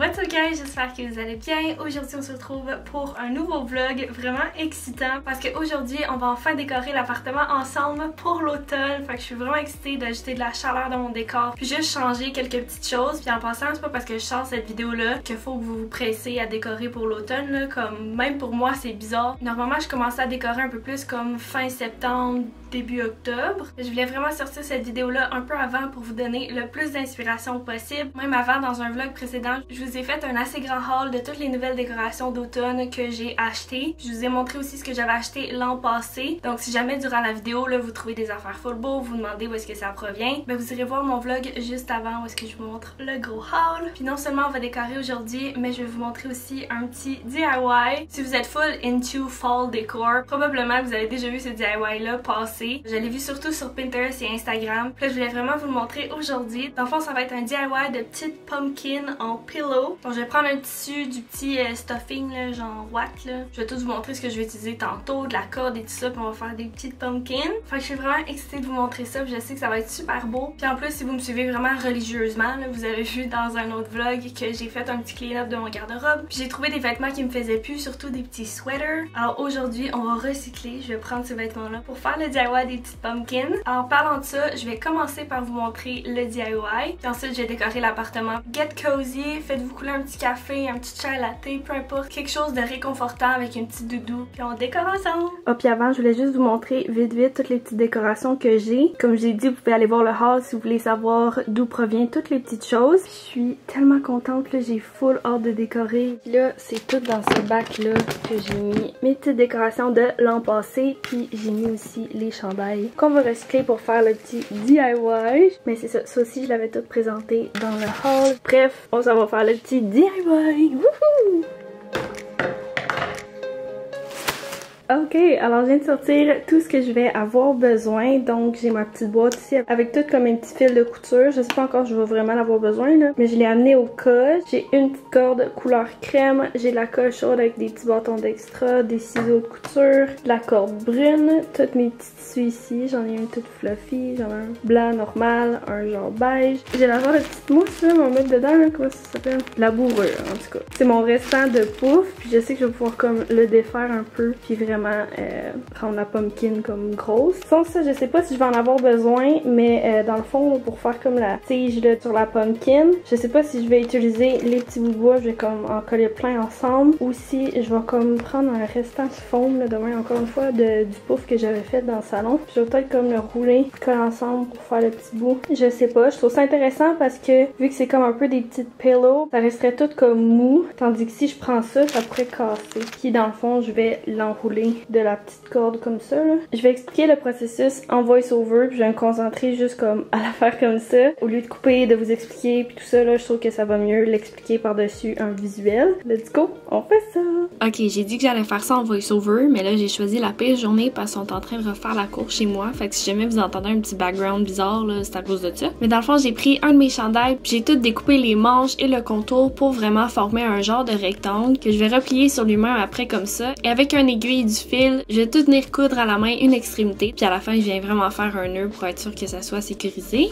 What's up guys, j'espère que vous allez bien. Aujourd'hui on se retrouve pour un nouveau vlog vraiment excitant parce qu'aujourd'hui on va enfin décorer l'appartement ensemble pour l'automne. Fait que je suis vraiment excitée d'ajouter de la chaleur dans mon décor puis juste changer quelques petites choses. Puis en passant, c'est pas parce que je sors cette vidéo là qu'il faut que vous vous pressez à décorer pour l'automne. Comme même pour moi c'est bizarre. Normalement je commençais à décorer un peu plus comme fin septembre, début octobre. Je voulais vraiment sortir cette vidéo là un peu avant pour vous donner le plus d'inspiration possible. Même avant, dans un vlog précédent, je vous ai fait un assez grand haul de toutes les nouvelles décorations d'automne que j'ai achetées. Je vous ai montré aussi ce que j'avais acheté l'an passé. Donc si jamais durant la vidéo là vous trouvez des affaires full beau, vous demandez où est-ce que ça provient, ben vous irez voir mon vlog juste avant où est-ce que je vous montre le gros haul. Puis non seulement on va décorer aujourd'hui, mais je vais vous montrer aussi un petit DIY. Si vous êtes full into fall décor, probablement que vous avez déjà vu ce DIY là passer. Je l'ai vu surtout sur Pinterest et Instagram. Puis là, je voulais vraiment vous le montrer aujourd'hui. Dans le fond, ça va être un DIY de petites pumpkins en pillow. Donc je vais prendre un tissu, du petit stuffing là, genre watt là. Je vais tout vous montrer ce que je vais utiliser tantôt, de la corde et tout ça, puis on va faire des petites pumpkins. Fait que je suis vraiment excitée de vous montrer ça, puis je sais que ça va être super beau. Puis en plus, si vous me suivez vraiment religieusement, là, vous avez vu dans un autre vlog que j'ai fait un petit clean-up de mon garde-robe. Puis j'ai trouvé des vêtements qui me faisaient plus, surtout des petits sweaters. Alors aujourd'hui, on va recycler. Je vais prendre ces vêtements-là pour faire le DIY des petites pumpkins. Alors parlant de ça, je vais commencer par vous montrer le DIY. Puis ensuite, je vais décorer l'appartement. Get cozy, faites-vous couler un petit café, un petit chai latte, peu importe. Quelque chose de réconfortant avec une petite doudou. Puis on décore ensemble. Ah, puis avant, je voulais juste vous montrer vite toutes les petites décorations que j'ai. Comme j'ai dit, vous pouvez aller voir le haul si vous voulez savoir d'où proviennent toutes les petites choses. Je suis tellement contente, là, j'ai full hâte de décorer. Puis là, c'est tout dans ce bac-là que j'ai mis mes petites décorations de l'an passé. Puis j'ai mis aussi les chandails qu'on va recycler pour faire le petit DIY. Mais c'est ça, ça aussi je l'avais tout présenté dans le haul. Bref, on s'en va faire le petit DIY. Wouhou! Ok, alors je viens de sortir tout ce que je vais avoir besoin. Donc j'ai ma petite boîte ici avec tout comme un petit fil de couture. Je sais pas encore je vais vraiment en avoir besoin là, mais je l'ai amené au cas. J'ai une petite corde couleur crème, j'ai de la colle chaude avec des petits bâtons d'extra, des ciseaux de couture, de la corde brune, tous mes petits tissus ici. J'en ai une toute fluffy, j'en ai un blanc normal, un genre beige. J'ai la genre de petite mousse là, on va mettre dedans là, comment ça s'appelle? La bourrure en tout cas. C'est mon restant de pouf, puis je sais que je vais pouvoir comme le défaire un peu, puis vraiment rendre la pumpkin comme grosse. Sans ça, je sais pas si je vais en avoir besoin, mais dans le fond, pour faire comme la tige là, sur la pumpkin, je sais pas si je vais utiliser les petits bouts de bois, je vais comme en coller plein ensemble, ou si je vais comme prendre un restant de foam, là, demain encore une fois, du pouf que j'avais fait dans le salon. Je vais peut-être comme le rouler, coller ensemble pour faire le petit bout. Je sais pas, je trouve ça intéressant parce que vu que c'est comme un peu des petites pillows, ça resterait tout comme mou, tandis que si je prends ça, ça pourrait casser. Puis dans le fond, je vais l'enrouler de la petite corde comme ça là. Je vais expliquer le processus en voice over, puis je vais me concentrer juste comme à la faire comme ça au lieu de couper, de vous expliquer puis tout ça là. Je trouve que ça va mieux l'expliquer par-dessus un visuel. Let's go, on fait ça. Ok, j'ai dit que j'allais faire ça en voice over, mais là j'ai choisi la pire journée parce qu'on est en train de refaire la cour chez moi. Fait que si jamais vous entendez un petit background bizarre là, c'est à cause de ça. Mais dans le fond, j'ai pris un de mes chandails, puis j'ai tout découpé les manches et le contour pour vraiment former un genre de rectangle que je vais replier sur lui-même après comme ça. Et avec un aiguille du fil, je vais tout venir coudre à la main une extrémité, puis à la fin je viens vraiment faire un nœud pour être sûr que ça soit sécurisé.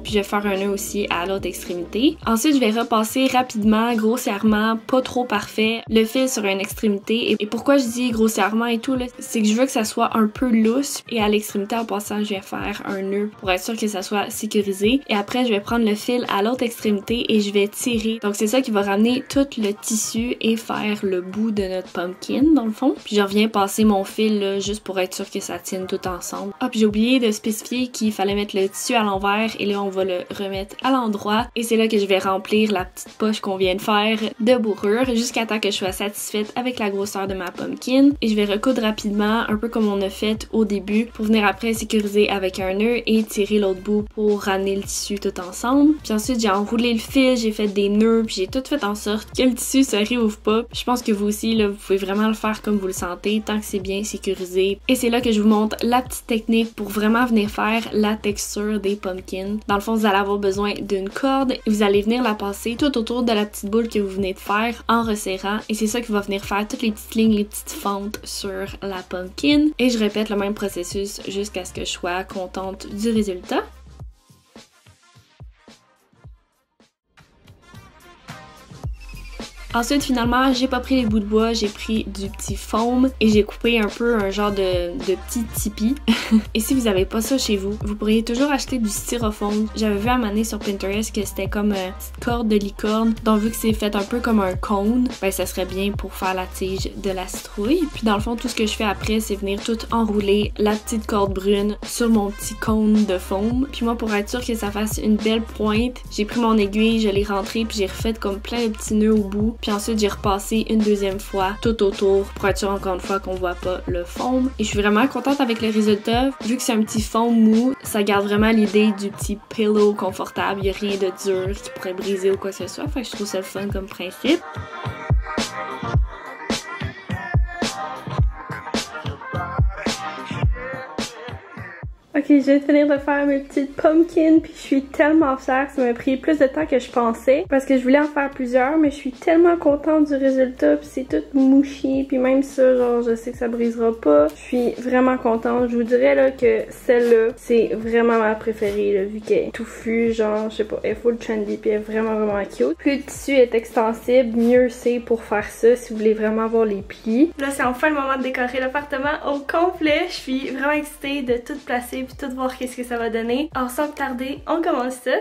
Je vais faire un nœud aussi à l'autre extrémité. Ensuite, je vais repasser rapidement, grossièrement, pas trop parfait, le fil sur une extrémité. Et pourquoi je dis grossièrement et tout, c'est que je veux que ça soit un peu lousse. Et à l'extrémité, en passant, je vais faire un nœud pour être sûr que ça soit sécurisé. Et après, je vais prendre le fil à l'autre extrémité et je vais tirer. Donc, c'est ça qui va ramener tout le tissu et faire le bout de notre pumpkin, dans le fond. Puis, je reviens passer mon fil, là, juste pour être sûr que ça tienne tout ensemble. Ah, puis j'ai oublié de spécifier qu'il fallait mettre le tissu à l'envers. Et là, on va le remettre à l'endroit et c'est là que je vais remplir la petite poche qu'on vient de faire de bourrure jusqu'à temps que je sois satisfaite avec la grosseur de ma pumpkin et je vais recoudre rapidement un peu comme on a fait au début pour venir après sécuriser avec un nœud et tirer l'autre bout pour ramener le tissu tout ensemble. Puis ensuite j'ai enroulé le fil, j'ai fait des nœuds puis j'ai tout fait en sorte que le tissu se réouvre pas. Puis je pense que vous aussi là, vous pouvez vraiment le faire comme vous le sentez tant que c'est bien sécurisé et c'est là que je vous montre la petite technique pour vraiment venir faire la texture des pumpkins. Dans le le fond, vous allez avoir besoin d'une corde et vous allez venir la passer tout autour de la petite boule que vous venez de faire en resserrant et c'est ça qui va venir faire toutes les petites lignes, les petites fentes sur la pumpkin. Et je répète le même processus jusqu'à ce que je sois contente du résultat. Ensuite, finalement, j'ai pas pris les bouts de bois, j'ai pris du petit foam et j'ai coupé un peu un genre de petit tipi. Et si vous avez pas ça chez vous, vous pourriez toujours acheter du styrofoam. J'avais vu à un moment donné sur Pinterest que c'était comme une petite corde de licorne. Donc vu que c'est fait un peu comme un cône, ben ça serait bien pour faire la tige de la citrouille. Puis dans le fond, tout ce que je fais après, c'est venir tout enrouler la petite corde brune sur mon petit cône de foam. Puis moi, pour être sûre que ça fasse une belle pointe, j'ai pris mon aiguille, je l'ai rentrée puis j'ai refait comme plein de petits nœuds au bout. Puis ensuite, j'ai repassé une deuxième fois tout autour pour être sûre encore une fois qu'on voit pas le foam. Et je suis vraiment contente avec le résultat. Vu que c'est un petit foam mou, ça garde vraiment l'idée du petit pillow confortable. Il n'y a rien de dur qui pourrait briser ou quoi que ce soit. Fait que je trouve ça le fun comme principe. Ok, je viens de finir de faire mes petites pumpkins puis je suis tellement fière. Ça m'a pris plus de temps que je pensais parce que je voulais en faire plusieurs, mais je suis tellement contente du résultat puis c'est tout mouchi puis même ça, genre je sais que ça brisera pas. Je suis vraiment contente. Je vous dirais là que celle-là, c'est vraiment ma préférée là, vu qu'elle est touffue, genre je sais pas, elle est full trendy puis elle est vraiment cute. Plus le tissu est extensible, mieux c'est pour faire ça si vous voulez vraiment avoir les plis. Là, c'est enfin le moment de décorer l'appartement au complet. Je suis vraiment excitée de tout placer puis tout voir qu'est-ce que ça va donner. Alors sans plus tarder, on commence ça.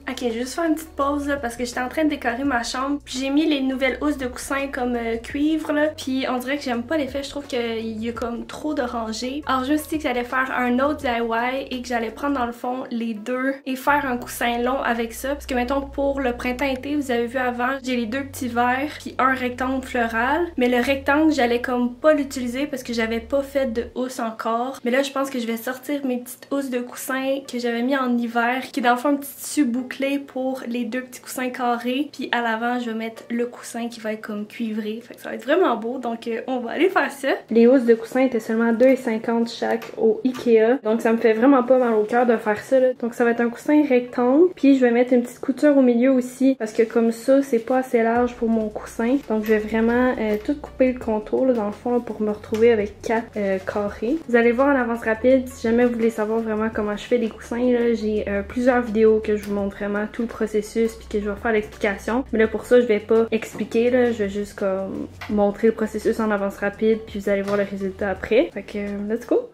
Ok, je vais juste faire une petite pause là, parce que j'étais en train de décorer ma chambre. J'ai mis les nouvelles housses de coussins comme cuivre là. Puis on dirait que j'aime pas l'effet, je trouve qu'il y a comme trop de rangées. Alors je me suis dit que j'allais faire un autre DIY et que j'allais prendre dans le fond les deux et faire un coussin long avec ça. Parce que mettons pour le printemps-été, vous avez vu avant, j'ai les deux petits verres puis un rectangle floral. Mais le rectangle, j'allais comme pas l'utiliser parce que j'avais pas fait de housse encore. Mais là, je pense que je vais sortir mes petites housses de coussins que j'avais mis en hiver, qui est dans le fond un petit tissu bouclé pour les deux petits coussins carrés. Puis à l'avant, je vais mettre le coussin qui va être comme cuivré. Fait que ça va être vraiment beau. Donc on va aller faire ça. Les housses de coussins étaient seulement 2,50 chaque au Ikea. Donc ça me fait vraiment pas mal au cœur de faire ça là. Donc ça va être un coussin rectangle. Puis je vais mettre une petite couture au milieu aussi parce que comme ça, c'est pas assez large pour mon coussin. Donc je vais vraiment tout couper le contour là, dans le fond là, pour me retrouver avec 4 carrés. Vous allez voir en avance rapide si jamais vous voulez savoir vraiment comment je fais les coussins. J'ai plusieurs vidéos que je vous montre vraiment tout le processus puis que je vais faire l'explication. Mais là pour ça je vais pas expliquer là, je vais juste comme montrer le processus en avance rapide puis vous allez voir le résultat après. Fait que let's go!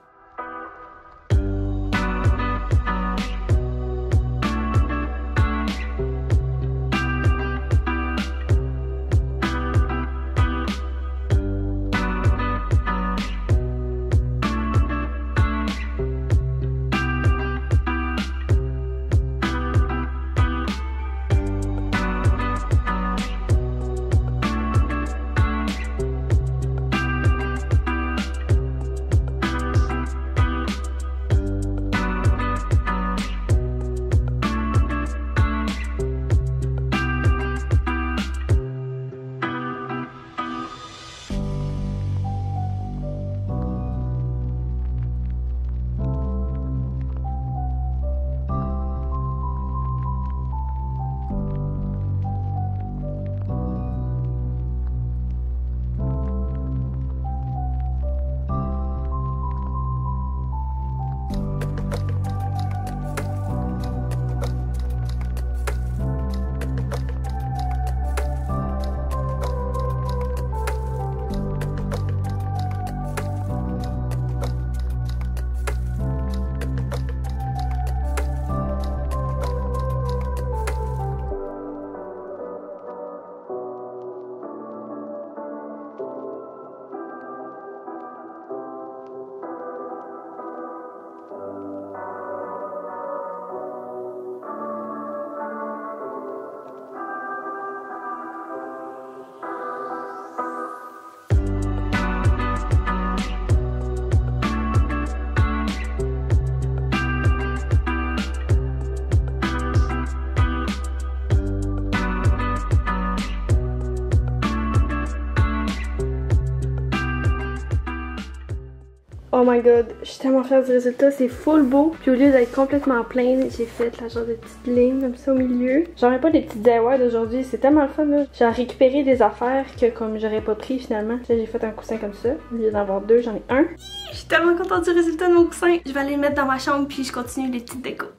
Oh my god, je suis tellement fière du résultat, c'est full beau. Puis au lieu d'être complètement pleine, j'ai fait la genre de petite ligne comme ça au milieu. J'aurais pas les petites DIY d'aujourd'hui, c'est tellement le fun là. J'ai récupéré des affaires que comme j'aurais pas pris finalement. Là j'ai fait un coussin comme ça. Au lieu d'en avoir deux, j'en ai un. Je suis tellement contente du résultat de mon coussin. Je vais aller le mettre dans ma chambre puis je continue les petites décos.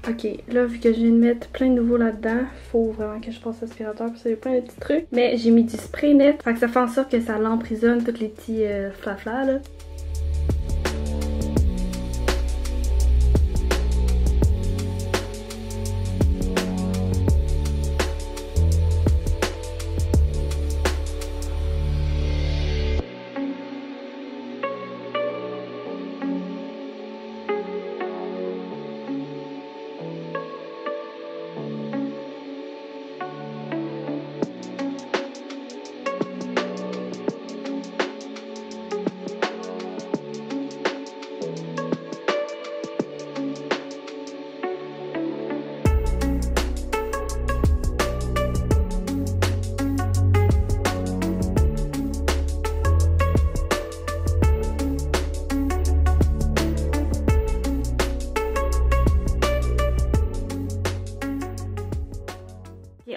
Ok, là vu que je viens de mettre plein de nouveaux là-dedans, faut vraiment que je passe l'aspirateur parce qu'il y a plein de petits trucs. Mais j'ai mis du spray net, fait que ça fait en sorte que ça l'emprisonne tous les petits flaflas là.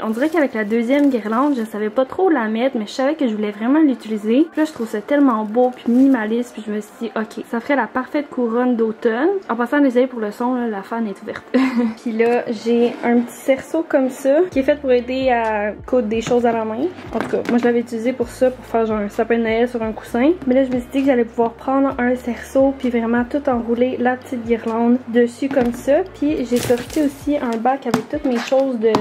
On dirait qu'avec la deuxième guirlande, je savais pas trop où la mettre, mais je savais que je voulais vraiment l'utiliser. Puis là, je trouve ça tellement beau puis minimaliste, puis je me suis dit, ok, ça ferait la parfaite couronne d'automne. En passant, désolé pour le son, là, la fan est ouverte. Puis là, j'ai un petit cerceau comme ça, qui est fait pour aider à coudre des choses à la main. En tout cas, moi je l'avais utilisé pour ça, pour faire genre un sapin de Noël sur un coussin. Mais là, je me suis dit que j'allais pouvoir prendre un cerceau, puis vraiment tout enrouler la petite guirlande dessus comme ça. Puis j'ai sorti aussi un bac avec toutes mes choses de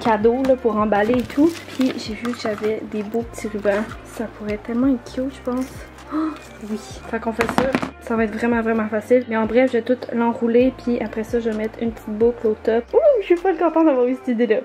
cadeaux là, pour emballer et tout. Puis j'ai vu que j'avais des beaux petits rubans. Ça pourrait tellement être cute, je pense. Oh, oui. Fait qu'on fait ça. Ça va être vraiment facile. Mais en bref, je vais tout l'enrouler. Puis après ça, je vais mettre une petite boucle au top. Ouh, je suis pas contente d'avoir eu cette idée-là.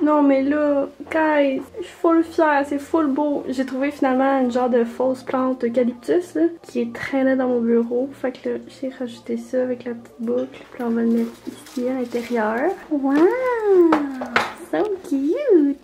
Non mais là, guys, je suis full fière, c'est full beau. J'ai trouvé finalement une genre de fausse plante d'eucalyptus là, qui est traînée dans mon bureau. Fait que là, j'ai rajouté ça avec la petite boucle. Puis là, on va le mettre ici à l'intérieur. Wow! So cute!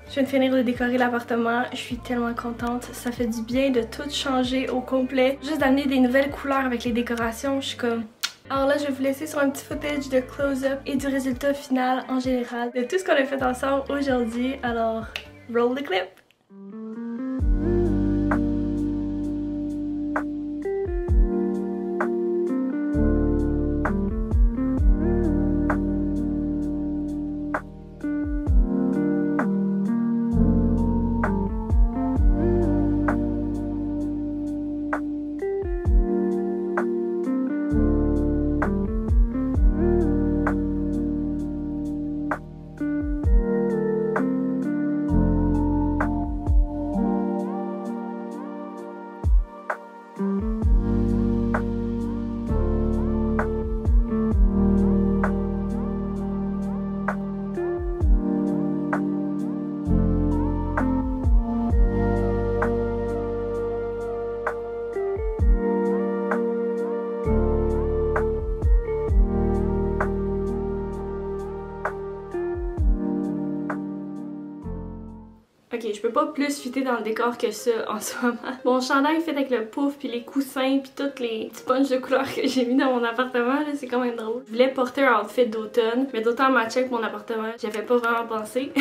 Je viens de finir de décorer l'appartement, je suis tellement contente, ça fait du bien de tout changer au complet. Juste d'amener des nouvelles couleurs avec les décorations, je suis comme... Alors là, je vais vous laisser sur un petit footage de close-up et du résultat final en général de tout ce qu'on a fait ensemble aujourd'hui. Alors, roll the clip! Ok, je peux pas plus fitter dans le décor que ça en ce moment. Mon chandail fait avec le pouf puis les coussins puis toutes les sponges de couleurs que j'ai mis dans mon appartement, c'est quand même drôle. Je voulais porter un outfit d'automne, mais d'autant matcher avec mon appartement, j'avais pas vraiment pensé.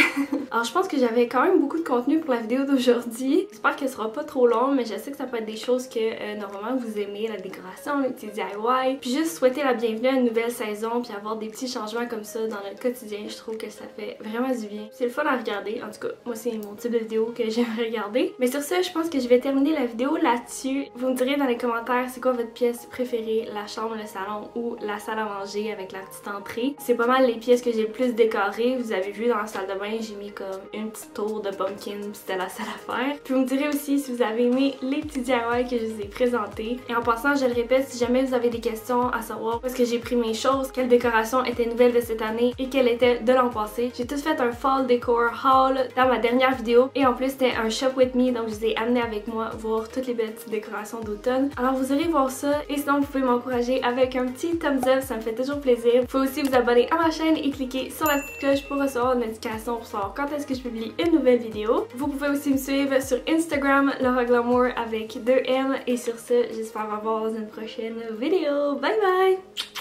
Alors je pense que j'avais quand même beaucoup de contenu pour la vidéo d'aujourd'hui. J'espère qu'elle sera pas trop longue, mais je sais que ça peut être des choses que normalement vous aimez, la décoration, les petits DIY. Puis juste souhaiter la bienvenue à une nouvelle saison puis avoir des petits changements comme ça dans le quotidien, je trouve que ça fait vraiment du bien. C'est le fun à regarder, en tout cas moi c'est mon type de vidéo que j'aimerais regarder. Mais sur ce, je pense que je vais terminer la vidéo là-dessus. Vous me direz dans les commentaires c'est quoi votre pièce préférée, la chambre, le salon ou la salle à manger avec la petite entrée. C'est pas mal les pièces que j'ai le plus décorées. Vous avez vu dans la salle de bain, j'ai mis comme une petite tour de pumpkin, c'était la salle à faire. Puis vous me direz aussi si vous avez aimé les petits DIY que je vous ai présentés. Et en passant, je le répète, si jamais vous avez des questions à savoir où est-ce que j'ai pris mes choses, quelle décoration était nouvelle de cette année et quelle était de l'an passé, j'ai tout fait un fall decor haul dans ma dernière vidéo. Et en plus, c'était un shop with me, donc je vous ai amené avec moi voir toutes les belles petites décorations d'automne. Alors vous irez voir ça et sinon vous pouvez m'encourager avec un petit thumbs up, ça me fait toujours plaisir. Vous pouvez aussi vous abonner à ma chaîne et cliquer sur la petite cloche pour recevoir une notification pour savoir quand est-ce que je publie une nouvelle vidéo. Vous pouvez aussi me suivre sur Instagram, Laura Glamour avec 2M. Et sur ce, j'espère vous revoir dans une prochaine vidéo. Bye bye!